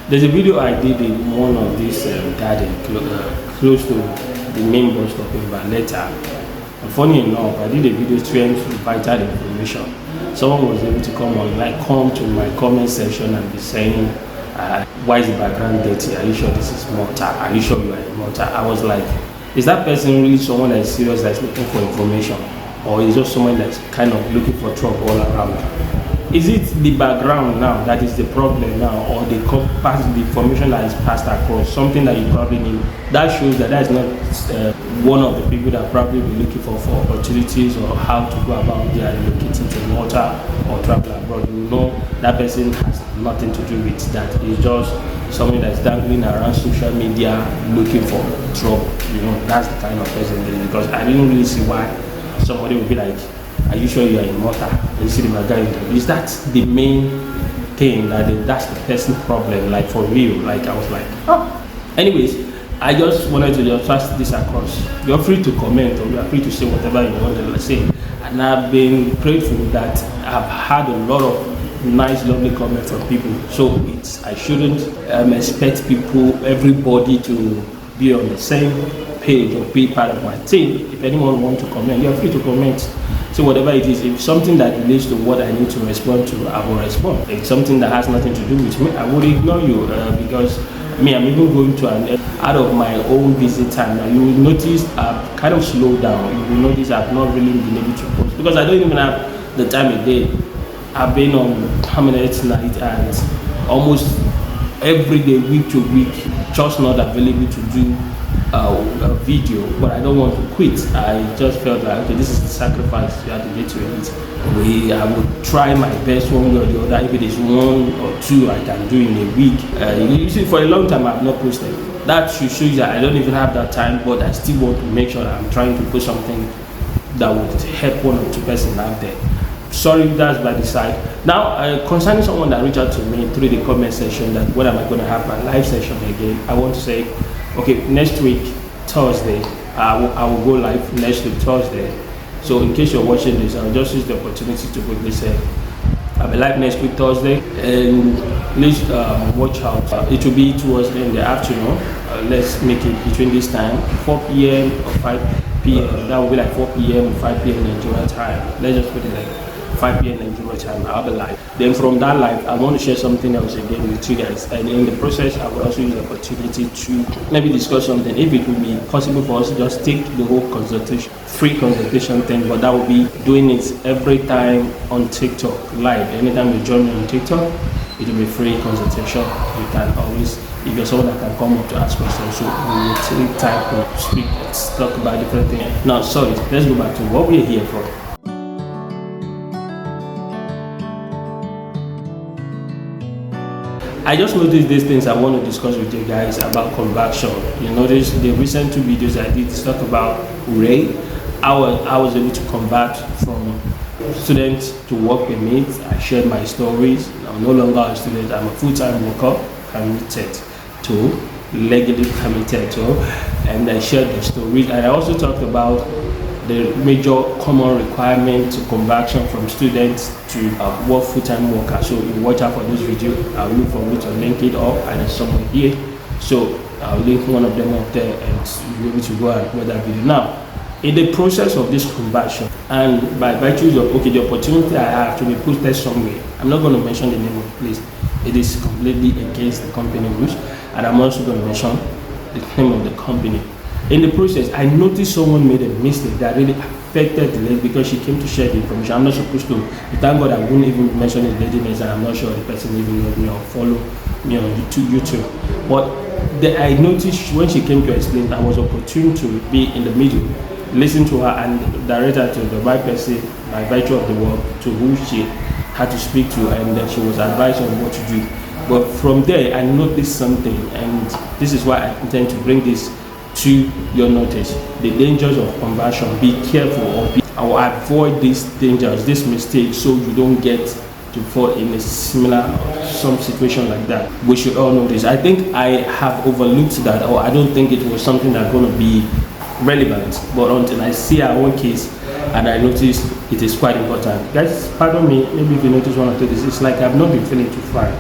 There's a video I did in one of these garden close to the main bus stop in Valletta. And funny enough, I did a video trying to vital information. Someone was able to come to my comment section and be saying, why is the background dirty? Are you sure this is mortar? Are you sure you are a mortar? I was like, is that person really someone that is serious, that's looking for information? Or is just someone that's kind of looking for trouble all around? Is it the background now that is the problem now, or the information that is passed across, something that you probably need? That shows that is not one of the people that probably be looking for opportunities or how to go about their relocating to water or travel abroad. You know that person has nothing to do with that. It's just someone that's dangling around social media looking for trouble. You know, that's the kind of person it is, because I didn't really see why somebody would be like, are you sure you are in water? You see the background? Is that the main thing that's the person's problem? Like for real? Like I was like, oh. Anyways, I just wanted to just pass this across. You're free to comment, or you're free to say whatever you want to say. And I've been grateful that I've had a lot of nice, lovely comments from people. So I shouldn't expect everybody to be on the same page or be part of my team. If anyone wants to comment, you're free to comment. So whatever it is, if something that relates to what I need to respond to, I will respond. If something that has nothing to do with me, I will ignore you because I'm even going to out of my own busy time. Now you will notice I've kind of slowed down. You will notice I've not really been able to post because I don't even have the time of day. I've been on permanent night and almost every day, week to week, just not available to do a video, but I don't want to quit. I just felt like, okay, this is the sacrifice you have to get to it. I would try my best one way or the other. If it is one or two I can do in a week. You see, for a long time I've not posted. That should show you that I don't even have that time, but I still want to make sure that I'm trying to put something that would help one or two persons out there. Sorry, that's by the side. Now, concerning someone that reached out to me through the comment section that when am I going to have my live session again, I want to say, okay, next week, Thursday, I will go live next week, Thursday. So in case you're watching this, I'll just use the opportunity to quickly say, I'll be live next week, Thursday, and please watch out. It will be towards in the afternoon. Let's make it between this time, 4 p.m. or 5 p.m. That will be like 4 p.m. or 5 p.m. Nigeria time. Let's just put it like 5 p.m. Nigeria time. I'll be live. Then from that live, I want to share something else again with you guys. And in the process, I will also use the opportunity to maybe discuss something. If it will be possible for us to just take the whole consultation, free consultation thing, but that will be doing it every time on TikTok live. Anytime you join me on TikTok, it will be free consultation. You can always, if you're someone that can come up to ask questions, so we will take time to speak, talk about different things. Now, sorry, let's go back to what we're here for. I just noticed these things I want to discuss with you guys about conversion. You notice the recent 2 videos I did talk about Ray. I was able to convert from student to work permit. I shared my stories. I'm no longer a student. I'm a full-time worker, permitted to, legally permitted to, and I shared the stories. And I also talked about the major common requirement to conversion from students to work full-time worker. So you watch out for this video. I'll look for me to link it up and it's somewhere here. So I'll link one of them up there and you'll be able to go and watch that video. Now, in the process of this conversion, and by virtue of the opportunity I have to be posted somewhere, I'm not going to mention the name of the place. It is completely against the company rules, and I'm also going to mention the name of the company. In the process, I noticed someone made a mistake that really affected the lady because she came to share the information. I'm not supposed to. Thank God I wouldn't even mention the lady name, and I'm not sure the person even knows me or follow me on YouTube. But I noticed when she came to explain, I was opportune to be in the middle, listen to her and direct her to the right person by virtue of the work to who she had to speak to, and then she was advised on what to do. But from there, I noticed something, and this is why I intend to bring this to your notice. The dangers of conversion. Be careful or avoid these dangers, this mistake, so you don't get to fall in a similar some situation like that. We should all know this. I think I have overlooked that, or I don't think it was something that's going to be relevant, but until I see our own case and I notice it is quite important. Guys, pardon me, maybe if you notice one or two things, it's like I've not been feeling too fine.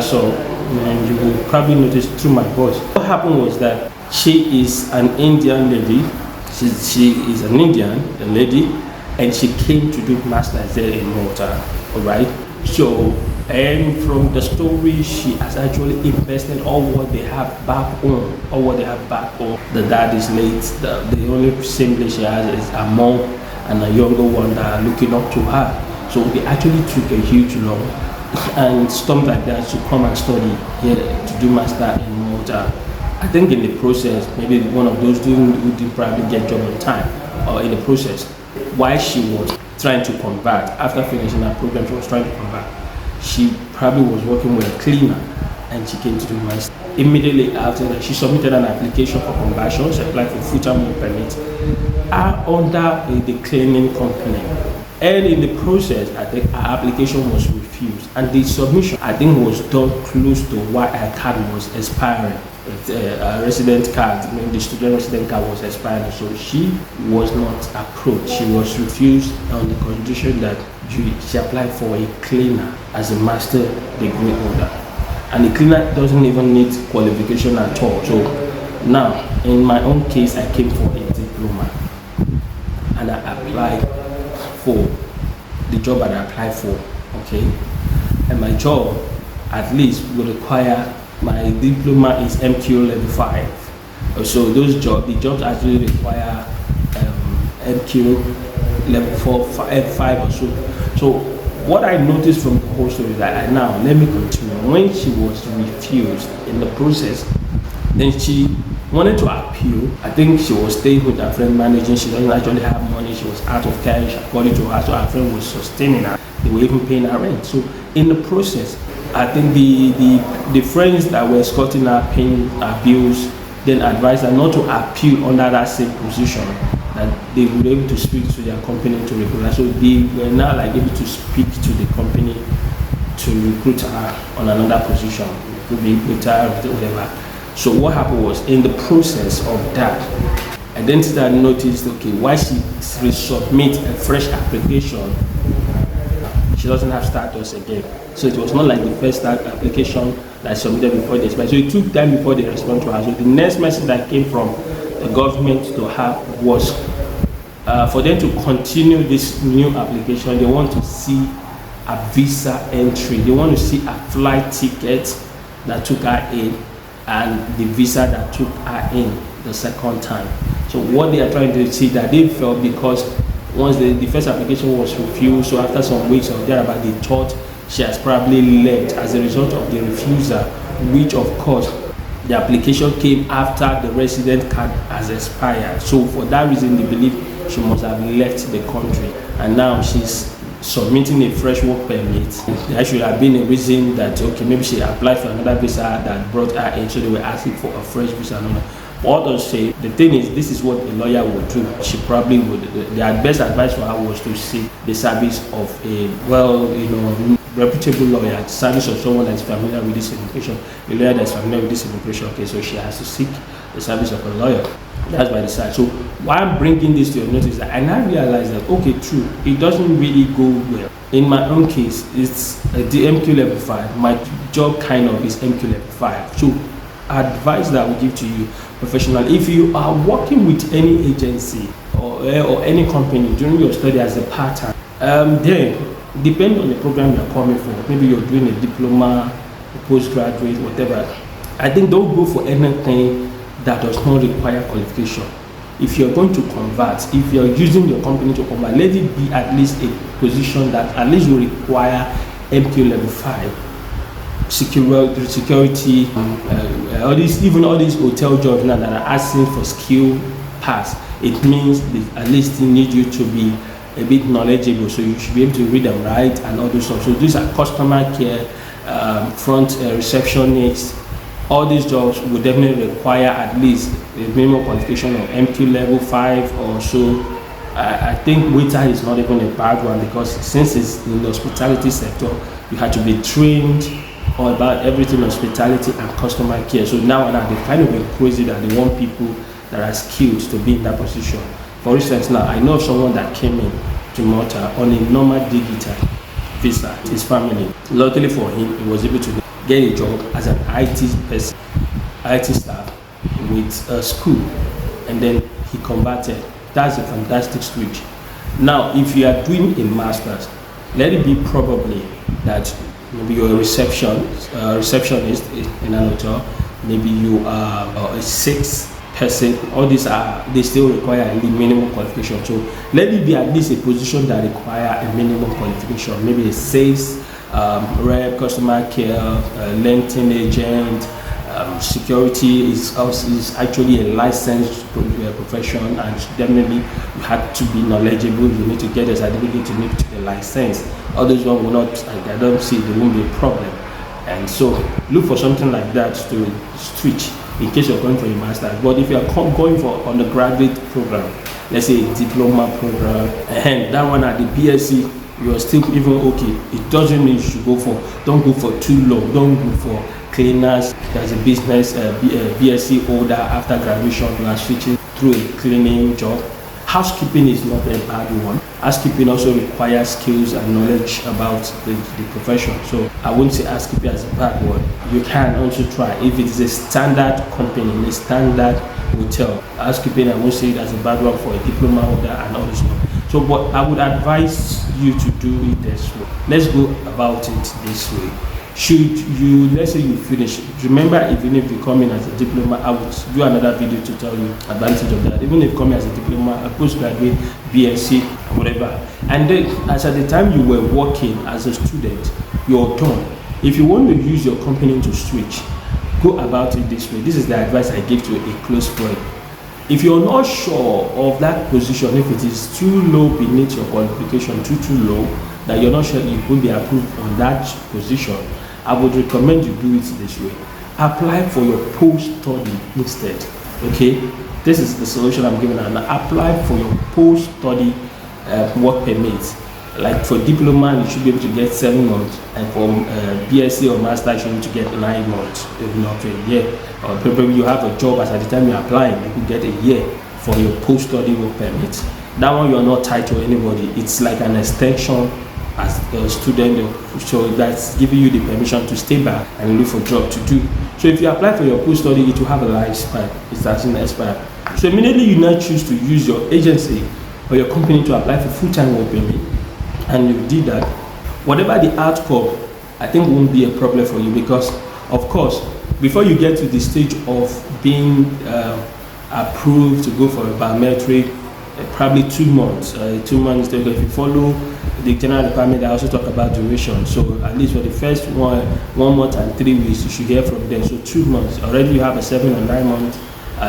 So and you will probably notice through my voice. What happened was that she is an Indian lady. She is an Indian lady, and she came to do masters there in Malta. All right. So, and from the story, she has actually invested all what they have back home. The dad is late. The only sibling she has is a mom and a younger one that are looking up to her. So they actually took a huge loan and stuff like that to come and study here to do master in Malta. I think in the process, maybe one of those who didn't probably get job on time, or in the process, while she was trying to convert, after finishing her program, she was trying to convert. She probably was working with a cleaner, and she came to do master. Immediately after that, she submitted an application for conversion. She applied for full-time work permit under the cleaning company. And in the process, I think her application was refused, and the submission, I think, was done close to while her card was expiring. A resident card, maybe the student resident card was expiring, so she was not approached. She was refused on the condition that she applied for a cleaner as a master degree holder, and the cleaner doesn't even need qualification at all. So now, in my own case, I came for a diploma, and I applied for the job that I applied for. Okay, and my job at least would require, my diploma is MQ level 5. So the jobs actually require MQ level 5 or so. So what I noticed from the whole story is that now let me continue. When she was refused in the process, then she wanted to appeal. I think she was staying with her friend managing. She doesn't actually have money. She was out of cash according to her. So her friend was sustaining her. They were even paying her rent. So in the process, I think the friends that were escorting her, paying her bills, then advised her not to appeal under that same position, that they would be able to speak to their company to recruit her. So they were now like able to speak to the company to recruit her on another position. It could be recruiter or whatever. So what happened was, in the process of that, I then noticed, okay, why she resubmit a fresh application, she doesn't have status again. So it was not like the first application that she submitted before they expired. So it took time before they respond to her. So the next message that came from the government to her was for them to continue this new application. They want to see a visa entry. They want to see a flight ticket that took her in, and the visa that took her in the second time. So what they are trying to see that they felt, because once the first application was refused, so after some weeks or thereabout, they thought she has probably left as a result of the refusal, which of course the application came after the resident card has expired. So for that reason, they believe she must have left the country, and now she's submitting a fresh work permit. There should have been a reason that, okay, maybe she applied for another visa that brought her in, so they were asking for a fresh visa. What does say? The thing is, this is what a lawyer would do. She probably would. The best advice for her was to seek the service of a reputable lawyer, service of someone that is familiar with this immigration, a lawyer that is familiar with this immigration case. So she has to seek the service of a lawyer. That's by the side. So why I'm bringing this to your notice, that I now realize that, okay, true, it doesn't really go well. In my own case, it's the MQ level 5. My job kind of is MQ level 5. So advice that I would give to you, professional, if you are working with any agency or any company during your study as a part-time, then depending on the program you're coming for, maybe you're doing a diploma, a postgraduate, whatever, I think don't go for anything that does not require qualification. If you're going to convert, if you're using your company to convert, let it be at least a position that at least will require MQ level 5, security, all these hotel jobs now that are asking for skill pass. It means they at least need you to be a bit knowledgeable, so you should be able to read and write and all those stuff. So these are customer care, front receptionist. All these jobs would definitely require at least a minimum qualification of MQ level 5 or so. I think waiter is not even a bad one, because since it's in the hospitality sector, you have to be trained all about everything hospitality and customer care. So now they kind of been crazy that they want people that are skilled to be in that position. For instance, now I know of someone that came in to Malta on a normal digital visa, his family. Luckily for him, he was able to get a job as an IT person, IT staff with a school, and then he converted. That's a fantastic switch. Now, if you are doing a master's, let it be probably that maybe you're a receptionist in an hotel, maybe you are a 6 person. All these they still require a minimum qualification. So let it be at least a position that require a minimum qualification, maybe a sales rep, customer care, LinkedIn agent. Security is actually a licensed profession, and definitely you have to be knowledgeable. You need to get a certificate, you need to get a license. Others one will not, I don't see there won't be a problem. And so look for something like that to switch in case you're going for a master's. But if you're going for undergraduate program, let's say a diploma program, and that one at the BSc, you're still even okay. It doesn't mean you should don't go for too low. Don't go for cleaners. There's a business BSc holder after graduation, you are switching through a cleaning job. Housekeeping is not a bad one. Housekeeping also requires skills and knowledge about the profession. So I wouldn't say housekeeping as a bad one. You can also try if it is a standard company, a standard hotel. Housekeeping, I won't say it as a bad one for a diploma holder and all this stuff. So, but I would advise you to do it this way. Let's go about it this way. Should you, let's say you finish, remember, even if you come in as a diploma, I would do another video to tell you advantage of that. Even if you come in as a diploma, a postgraduate, BSc, whatever, and then as at the time you were working as a student, you're done. If you want to use your company to switch, go about it this way. This is the advice I give to a close friend. If you're not sure of that position, if it is too low beneath your qualification, too low, that you're not sure you will be approved on that position, I would recommend you do it this way. Apply for your post-study instead. Okay, this is the solution I'm giving. And apply for your post-study work permit. Like for diploma, you should be able to get 7 months, and for BSc or master, you should be able to get 9 months, if not a year. Or probably you have a job as at the time you're applying, you could get a year for your post-study work permit. That one you're not tied to anybody. It's like an extension as a student, so that's giving you the permission to stay back and look for a job to do. So if you apply for your post-study, it will have a lifespan. It doesn't expire. So immediately you now choose to use your agency or your company to apply for full-time work permit, and you did that, whatever the outcome, I think won't be a problem for you, because of course, before you get to the stage of being approved to go for a biometric, probably 2 months. 2 months, if you follow the general requirement, I also talk about duration. So at least for the first 1 month and 3 weeks, you should hear from them. So 2 months, already you have a 7 or 9 month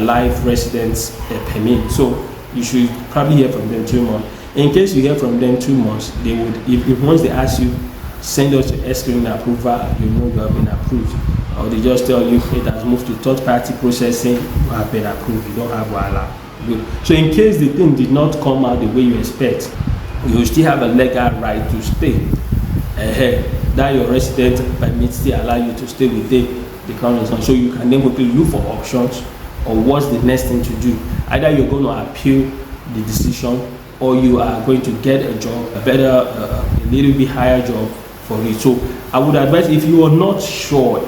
live residence permit. So you should probably hear from them 2 months. In case you hear from them 2 months, they would, if once they ask you, send us your screening approval, you know you have been approved. Or they just tell you it has moved to third party processing, you have been approved, you don't have wahala. Good. So in case the thing did not come out the way you expect, you still have a legal right to stay. That your resident permit still allow you to stay within the current zone. So you can then quickly look for options, or what's the next thing to do. Either you're going to appeal the decision, or you are going to get a job, a better, a little bit higher job for it. So I would advise, if you are not sure,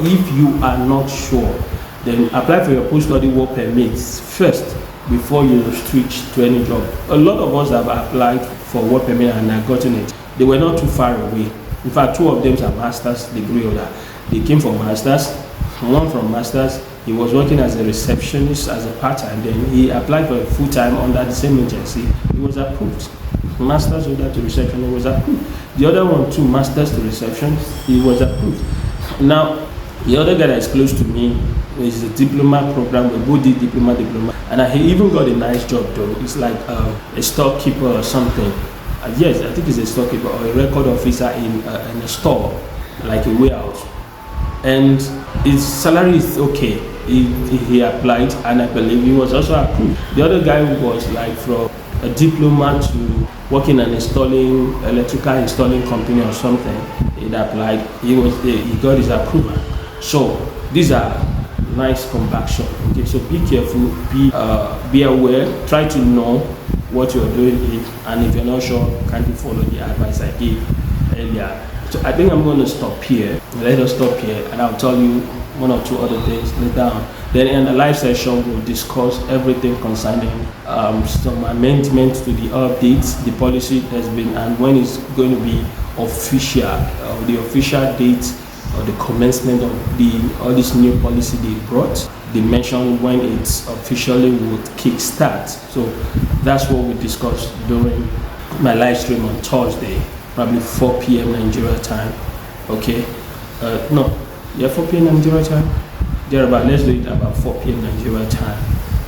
then apply for your post-study work permits first before you switch to any job. A lot of us have applied for work permit and have gotten it. They were not too far away. In fact, 2 of them are master's degree holder. They came from masters. One from masters, he was working as a receptionist as a part-time. Then he applied for a full-time under the same agency. He was approved. Masters holder to reception, he was approved. The other one too, masters to reception, he was approved. Now, the other guy that is close to me is a diploma program. We both did diploma, and he even got a nice job though. It's like a storekeeper or something. Yes, I think he's a storekeeper or a record officer in a store, like a warehouse. And his salary is okay. He applied, and I believe he was also approved. The other guy was like from a diploma to working an electrical installing company or something. He applied. He got his approval. So these are nice compaction. Okay, so be careful, be aware, try to know what you're doing, and if you're not sure, kindly follow the advice I gave earlier. So I think I'm going to stop here. Let us stop here, and I'll tell you one or two other things later on. Then in the live session, we'll discuss everything concerning some amendments to the updates, the policy that's been, and when it's going to be official, the official date or the commencement of all this new policy they brought. They mentioned when it's officially would kickstart. So that's what we discussed during my live stream on Thursday, probably 4 p.m. Nigeria time. Okay, 4 p.m. Nigeria time. Thereabout. Let's do it about 4 p.m. Nigeria time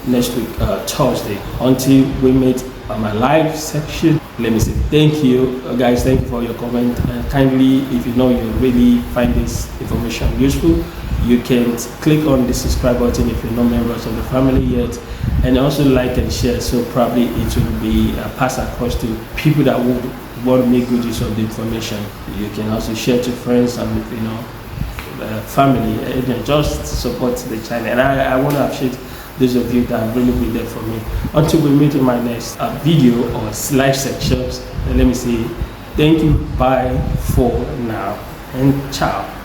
next week, Thursday. Until we meet on my live section, let me say thank you, guys. Thank you for your comment. Kindly, if you really find this information useful, you can click on the subscribe button if you're not members of the family yet, and also like and share, so probably it will be passed across to people that would want to make good use of the information. You can also share to friends and family, and just support the channel. And I want to appreciate those of you that have really been there for me. Until we meet in my next video or live sections, let me say thank you, bye for now, and ciao.